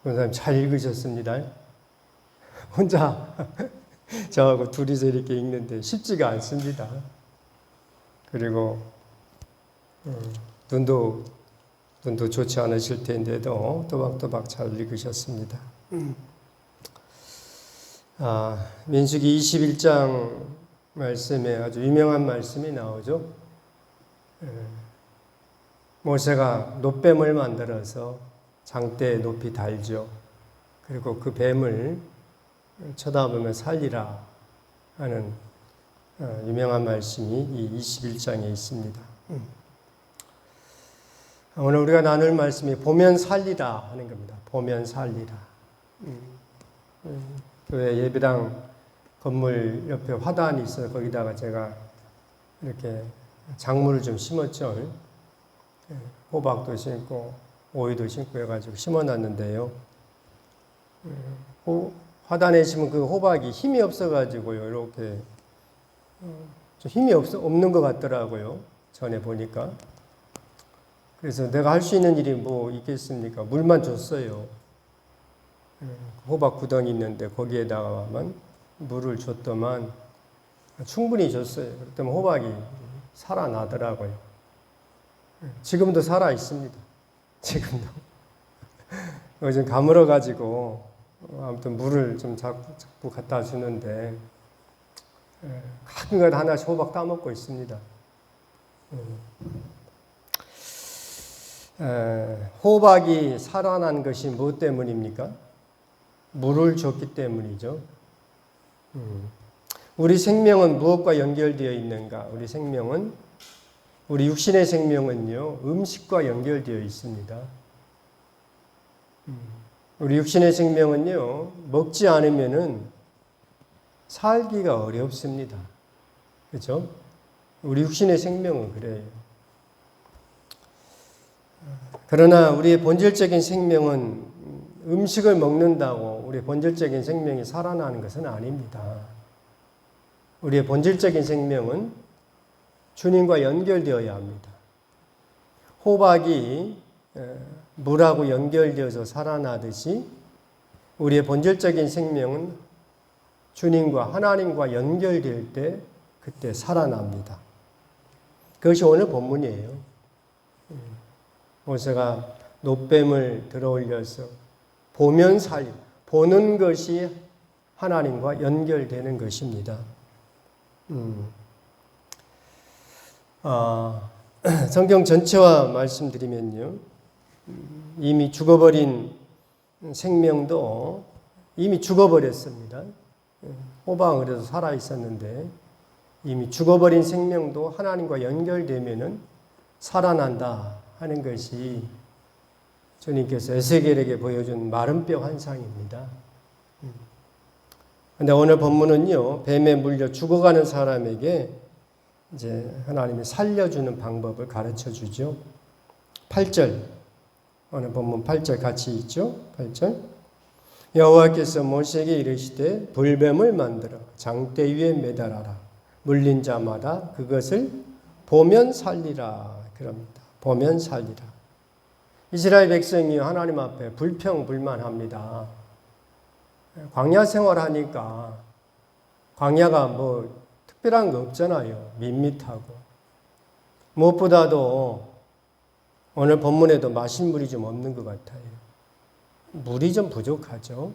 권사님 잘 읽으셨습니다. 혼자 저하고 둘이서 이렇게 읽는데 쉽지가 않습니다. 그리고 눈도 좋지 않으실 텐데도 또박또박 잘 읽으셨습니다. 민수기 21장 말씀에 아주 유명한 말씀이 나오죠. 모세가 놋뱀을 만들어서 장대에 높이 달죠. 그리고 그 뱀을 쳐다보며 살리라 하는 유명한 말씀이 이 21장에 있습니다. 오늘 우리가 나눌 말씀이 보면 살리라 하는 겁니다. 보면 살리라. 교회 예배당 건물 옆에 화단이 있어서 거기다가 제가 이렇게 작물을 좀 심었죠. 호박도 심고 오이도 심고 해가지고 심어놨는데요. 화단에 심은 그 호박이 힘이 없어가지고요. 이렇게 좀 힘이 없는 것 같더라고요. 전에 보니까. 그래서 내가 할 수 있는 일이 뭐 있겠습니까? 물만 줬어요. 호박 구덩이 있는데 거기에다가만 물을 줬더만 충분히 줬어요. 그랬더니 호박이 살아나더라고요. 지금도 살아 있습니다. 지금도. 요즘 가물어가지고 아무튼 물을 좀 자꾸 갖다 주는데 가끔가다 하나씩 호박 따먹고 있습니다. 호박이 살아난 것이 무엇 때문입니까? 물을 줬기 때문이죠. 우리 생명은 무엇과 연결되어 있는가? 우리 육신의 생명은요, 음식과 연결되어 있습니다. 우리 육신의 생명은요, 먹지 않으면은 살기가 어렵습니다. 그렇죠? 우리 육신의 생명은 그래요. 그러나 우리의 본질적인 생명은 음식을 먹는다고 우리의 본질적인 생명이 살아나는 것은 아닙니다. 우리의 본질적인 생명은 주님과 연결되어야 합니다. 호박이 물하고 연결되어서 살아나듯이 우리의 본질적인 생명은 주님과 하나님과 연결될 때 그때 살아납니다. 그것이 오늘 본문이에요. 모세가 놋뱀을 들어올려서 보면 보는 것이 하나님과 연결되는 것입니다. 성경 전체와 말씀드리면요. 이미 죽어버린 생명도 이미 죽어버렸습니다. 호박은 그래도 살아있었는데 이미 죽어버린 생명도 하나님과 연결되면은 살아난다 하는 것이 주님께서 에스겔에게 보여준 마른 뼈 환상입니다. 그런데 오늘 본문은요, 뱀에 물려 죽어가는 사람에게 이제 하나님이 살려주는 방법을 가르쳐 주죠. 8절, 오늘 본문 8절 같이 있죠. 8절. 여호와께서 모세에게 이르시되 불뱀을 만들어 장대 위에 매달아라. 물린 자마다 그것을 보면 살리라. 그럽니다. 보면 살리라. 이스라엘 백성이 하나님 앞에 불평불만합니다. 광야 생활하니까 광야가 뭐 특별한 거 없잖아요. 밋밋하고. 무엇보다도 오늘 본문에도 마실 물이 좀 없는 것 같아요. 물이 좀 부족하죠.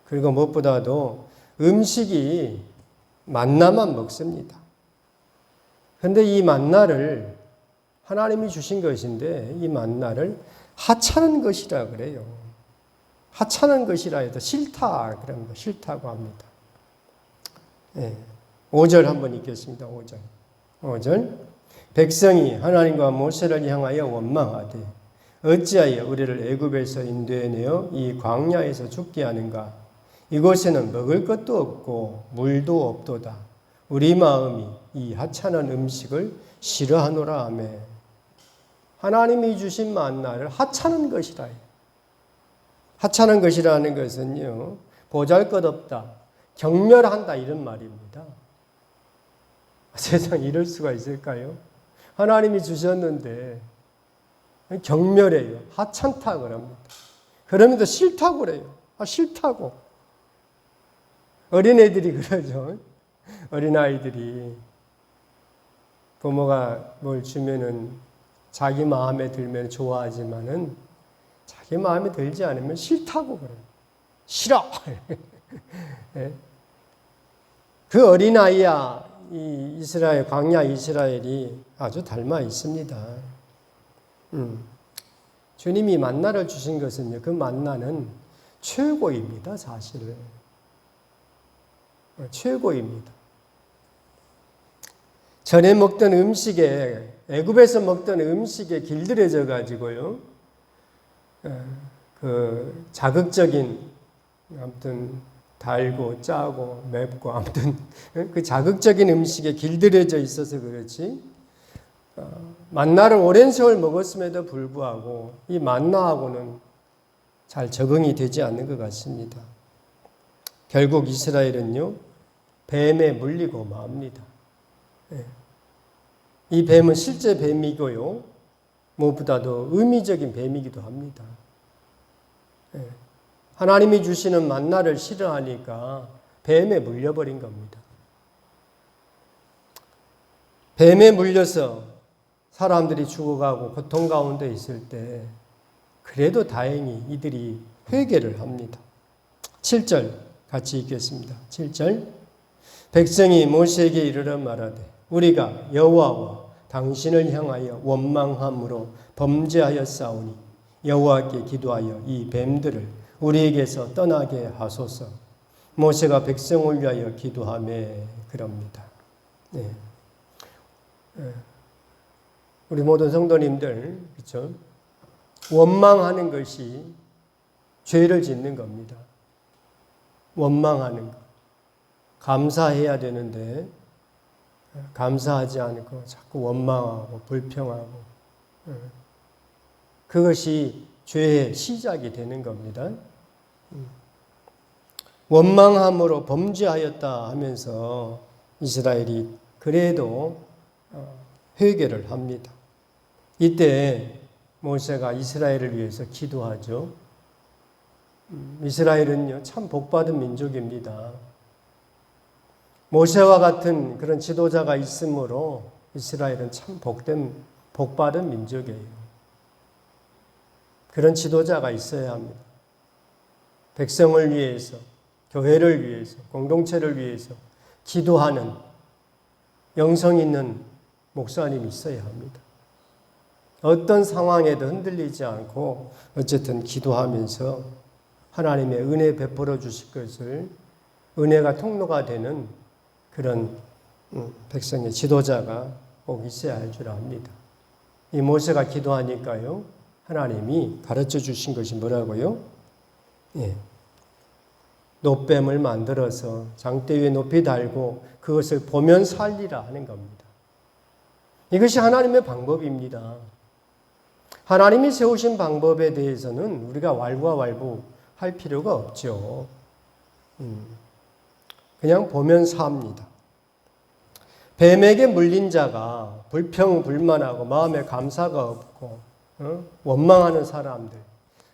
그리고 무엇보다도 음식이 만나만 먹습니다. 그런데 이 만나를 하나님이 주신 것인데 이 만나를 하찮은 것이라 그래요. 하찮은 것이라 해도 싫다 그럽니다. 싫다고 합니다. 5절 한번 읽겠습니다. 5절. 백성이 하나님과 모세를 향하여 원망하되 어찌하여 우리를 애굽에서 인도해내어 이 광야에서 죽게 하는가? 이곳에는 먹을 것도 없고 물도 없도다. 우리 마음이 이 하찮은 음식을 싫어하노라 하며 하나님이 주신 만나를 하찮은 것이라 해요. 하찮은 것이라는 것은요, 보잘것없다, 경멸한다 이런 말입니다. 세상에 이럴 수가 있을까요? 하나님이 주셨는데 경멸해요. 하찮다 그럽니다. 그러면서 싫다고 그래요. 싫다고. 어린애들이 그러죠. 어린아이들이 부모가 뭘 주면은 자기 마음에 들면 좋아하지만은 자기 마음에 들지 않으면 싫다고 그래요. 싫어. 그 어린아이야 이 이스라엘 광야 이스라엘이 아주 닮아 있습니다. 주님이 만나를 주신 것은요, 그 만나는 최고입니다, 사실은. 최고입니다. 전에 먹던 음식에, 애굽에서 먹던 음식에 길들여져 가지고요, 그 자극적인, 아무튼 달고 짜고 맵고 아무튼 그 자극적인 음식에 길들여져 있어서 그렇지, 만나를 오랜 세월 먹었음에도 불구하고 이 만나하고는 잘 적응이 되지 않는 것 같습니다. 결국 이스라엘은요, 뱀에 물리고 맙니다. 이 뱀은 실제 뱀이고요, 무엇보다도 의미적인 뱀이기도 합니다. 하나님이 주시는 만나를 싫어하니까 뱀에 물려버린 겁니다. 뱀에 물려서 사람들이 죽어가고 고통 가운데 있을 때 그래도 다행히 이들이 회개를 합니다. 7절 같이 읽겠습니다. 7절 백성이 모세에게 이르러 말하되 우리가 여호와와 당신을 향하여 원망함으로 범죄하였사오니 여호와께 기도하여 이 뱀들을 우리에게서 떠나게 하소서. 모세가 백성을 위하여 기도하며 그럽니다. 네. 우리 모든 성도님들, 그렇죠? 원망하는 것이 죄를 짓는 겁니다. 원망하는 것. 감사해야 되는데 감사하지 않고 자꾸 원망하고 불평하고, 그것이 죄의 시작이 되는 겁니다. 원망함으로 범죄하였다 하면서 이스라엘이 그래도 회개를 합니다. 이때 모세가 이스라엘을 위해서 기도하죠. 이스라엘은요, 참 복받은 민족입니다. 모세와 같은 그런 지도자가 있으므로 이스라엘은 참 복받은 민족이에요. 그런 지도자가 있어야 합니다. 백성을 위해서, 교회를 위해서, 공동체를 위해서 기도하는 영성 있는 목사님이 있어야 합니다. 어떤 상황에도 흔들리지 않고 어쨌든 기도하면서 하나님의 은혜 베풀어 주실 것을, 은혜가 통로가 되는 그런 백성의 지도자가 꼭 있어야 할 줄 압니다. 이 모세가 기도하니까요, 하나님이 가르쳐 주신 것이 뭐라고요? 놋뱀을 만들어서 장대 위에 높이 달고 그것을 보면 살리라 하는 겁니다. 이것이 하나님의 방법입니다. 하나님이 세우신 방법에 대해서는 우리가 왈가왈부할 필요가 없죠. 그냥 보면 삽니다. 뱀에게 물린 자가 불평불만하고 마음에 감사가 없고 원망하는 사람들,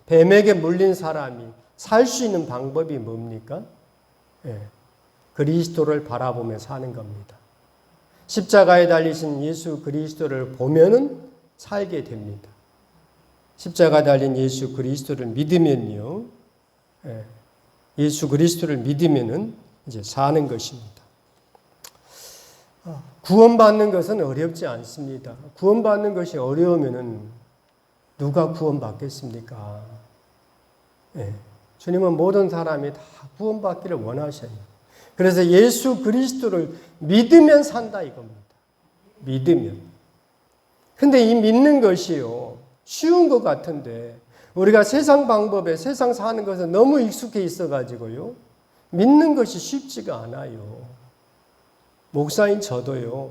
뱀에게 물린 사람이 살 수 있는 방법이 뭡니까? 그리스도를 바라보며 사는 겁니다. 십자가에 달리신 예수 그리스도를 보면은 살게 됩니다. 십자가에 달린 예수 그리스도를 믿으면요, 예수 그리스도를 믿으면은 이제 사는 것입니다. 구원받는 것은 어렵지 않습니다. 구원받는 것이 어려우면은 누가 구원받겠습니까? 주님은 모든 사람이 다 구원받기를 원하셔요. 그래서 예수 그리스도를 믿으면 산다 이겁니다. 믿으면. 근데 이 믿는 것이요, 쉬운 것 같은데 우리가 세상 방법에 세상 사는 것에 너무 익숙해 있어가지고요, 믿는 것이 쉽지가 않아요. 목사인 저도요,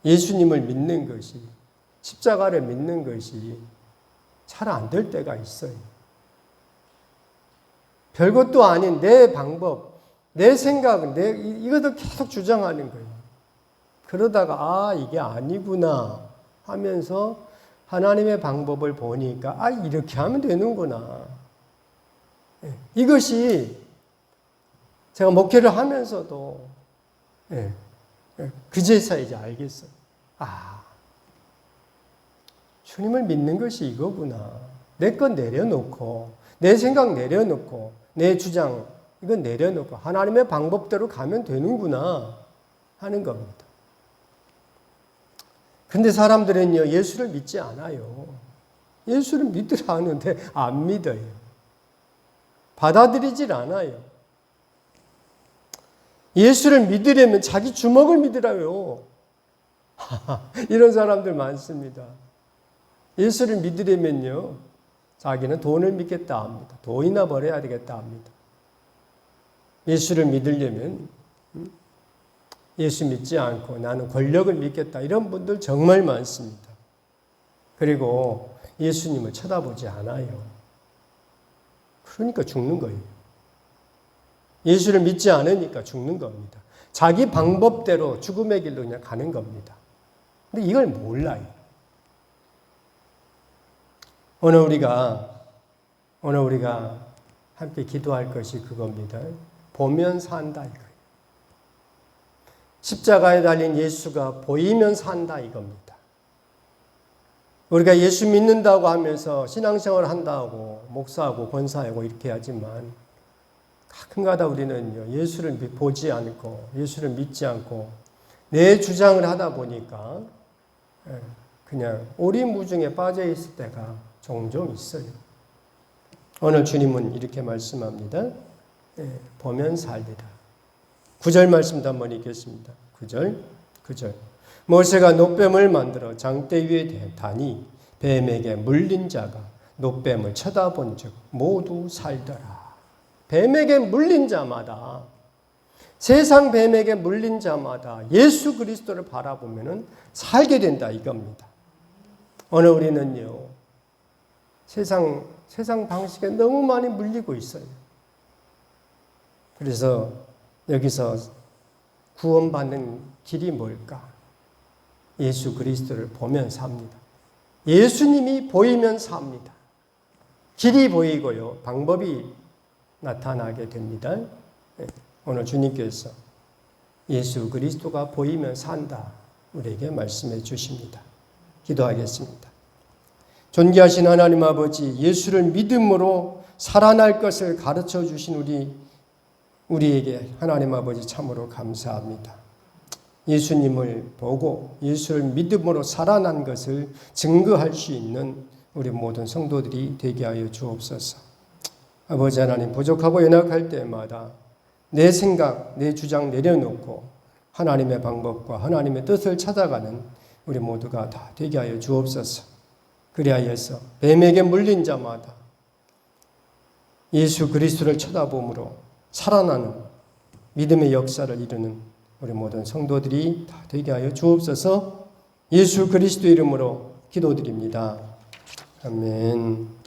예수님을 믿는 것이, 십자가를 믿는 것이 잘 안 될 때가 있어요. 별것도 아닌 내 방법, 내 생각, 이것도 계속 주장하는 거예요. 그러다가 이게 아니구나 하면서 하나님의 방법을 보니까 이렇게 하면 되는구나. 이것이 제가 목회를 하면서도 그제서야 이제 알겠어요. 주님을 믿는 것이 이거구나. 내 것 내려놓고, 내 생각 내려놓고, 내 주장 이건 내려놓고 하나님의 방법대로 가면 되는구나 하는 겁니다. 근데 사람들은요, 예수를 믿지 않아요. 예수를 믿으라 하는데 안 믿어요. 받아들이질 않아요. 예수를 믿으려면 자기 주먹을 믿으라요. 이런 사람들 많습니다. 예수를 믿으려면요, 자기는 돈을 믿겠다 합니다. 돈이나 벌어야 되겠다 합니다. 예수를 믿으려면 예수 믿지 않고 나는 권력을 믿겠다, 이런 분들 정말 많습니다. 그리고 예수님을 쳐다보지 않아요. 그러니까 죽는 거예요. 예수를 믿지 않으니까 죽는 겁니다. 자기 방법대로 죽음의 길로 그냥 가는 겁니다. 근데 이걸 몰라요. 오늘 우리가 함께 기도할 것이 그겁니다. 보면 산다 이거예요. 십자가에 달린 예수가 보이면 산다 이겁니다. 우리가 예수 믿는다고 하면서 신앙생활 한다고 목사하고 권사하고 이렇게 하지만 가끔가다 우리는 예수를 보지 않고 예수를 믿지 않고 내 주장을 하다 보니까 그냥 오리무중에 빠져 있을 때가 종종 있어요. 오늘 주님은 이렇게 말씀합니다. 보면 살리라. 9절 말씀도 한번 읽겠습니다. 9절. 모세가 놋뱀을 만들어 장대 위에 다니 뱀에게 물린 자가 놋뱀을 쳐다본 즉 모두 살더라. 뱀에게 물린 자마다, 세상 뱀에게 물린 자마다 예수 그리스도를 바라보면 살게 된다 이겁니다. 오늘 우리는요, 세상 방식에 너무 많이 물리고 있어요. 그래서 여기서 구원받는 길이 뭘까? 예수 그리스도를 보면 삽니다. 예수님이 보이면 삽니다. 길이 보이고요, 방법이 나타나게 됩니다. 오늘 주님께서 예수 그리스도가 보이면 산다 우리에게 말씀해 주십니다. 기도하겠습니다. 존귀하신 하나님 아버지, 예수를 믿음으로 살아날 것을 가르쳐 주신 우리에게 하나님 아버지 참으로 감사합니다. 예수님을 보고 예수를 믿음으로 살아난 것을 증거할 수 있는 우리 모든 성도들이 되게 하여 주옵소서. 아버지 하나님, 부족하고 연약할 때마다 내 생각, 내 주장 내려놓고 하나님의 방법과 하나님의 뜻을 찾아가는 우리 모두가 다 되게 하여 주옵소서. 그리하여서 뱀에게 물린 자마다 예수 그리스도를 쳐다봄으로 살아나는 믿음의 역사를 이루는 우리 모든 성도들이 다 되게 하여 주옵소서. 예수 그리스도 이름으로 기도드립니다. 아멘.